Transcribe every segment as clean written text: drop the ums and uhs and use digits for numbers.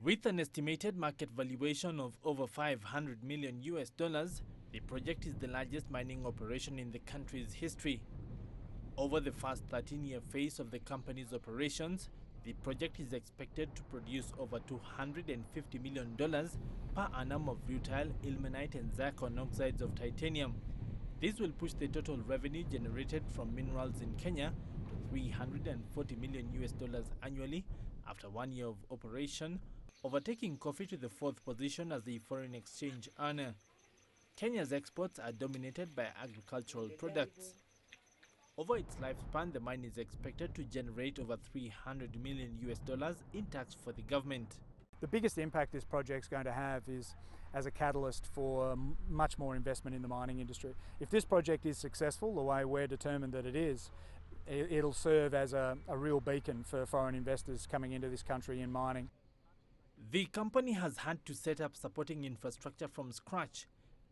With an estimated market valuation of over $500 million, the project is the largest mining operation in the country's history. Over the first 13-year phase of the company's operations, the project is expected to produce over $250 million per annum of rutile, ilmenite and zircon oxides of titanium. This will push the total revenue generated from minerals in Kenya to $340 million annually after 1 year of operation, overtaking coffee to the fourth position as the foreign exchange earner. Kenya's exports are dominated by agricultural products. Over its lifespan, the mine is expected to generate over $300 million in tax for the government. The biggest impact this project is going to have is as a catalyst for much more investment in the mining industry. If this project is successful, the way we're determined that it is, it'll serve as a real beacon for foreign investors coming into this country in mining. The company has had to set up supporting infrastructure from scratch,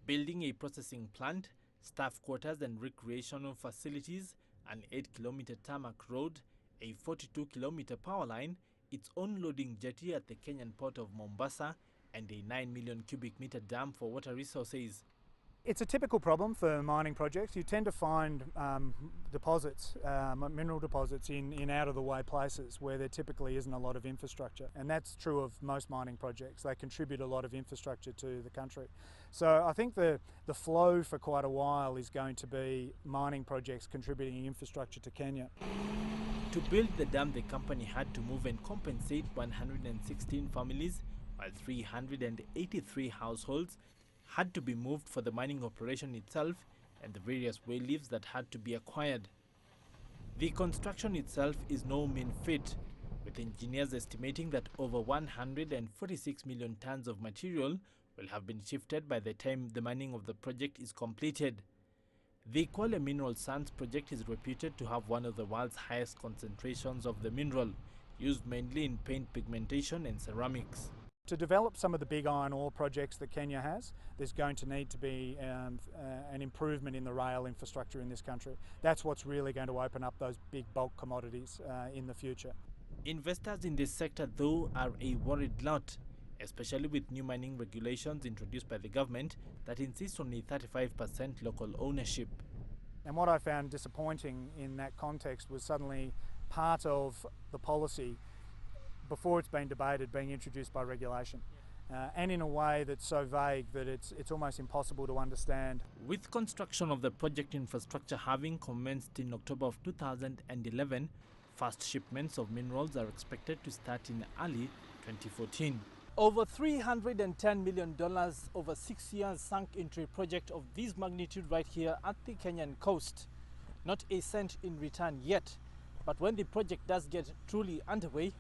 building a processing plant, staff quarters and recreational facilities, an 8-kilometer tarmac road, a 42-kilometer power line, its own loading jetty at the Kenyan port of Mombasa, and a 9 million cubic meter dam for water resources. It's a typical problem for mining projects. You tend to find deposits, mineral deposits in out-of-the-way places where there typically isn't a lot of infrastructure. And that's true of most mining projects. They contribute a lot of infrastructure to the country. So I think the flow for quite a while is going to be mining projects contributing infrastructure to Kenya. To build the dam, the company had to move and compensate 116 families, while 383 households had to be moved for the mining operation itself and the various wayleaves that had to be acquired. The construction itself is no mean feat, with engineers estimating that over 146 million tons of material will have been shifted by the time the mining of the project is completed. The Kwale Mineral Sands project is reputed to have one of the world's highest concentrations of the mineral, used mainly in paint pigmentation and ceramics. To develop some of the big iron ore projects that Kenya has, there's going to need to be an improvement in the rail infrastructure in this country. That's what's really going to open up those big bulk commodities in the future. Investors in this sector, though, are a worried lot, especially with new mining regulations introduced by the government that insist on a 35% local ownership. And what I found disappointing in that context was suddenly part of the policy, before it's been debated, being introduced by regulation, and in a way that's so vague that it's almost impossible to understand. With construction of the project infrastructure having commenced in October of 2011, first shipments of minerals are expected to start in early 2014. Over $310 million over 6 years sunk into a project of this magnitude right here at the Kenyan coast. Not a cent in return yet, but when the project does get truly underway,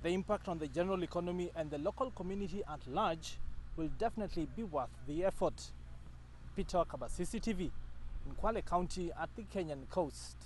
the impact on the general economy and the local community at large will definitely be worth the effort. Peter Kabasisi TV in Kwale County at the Kenyan coast.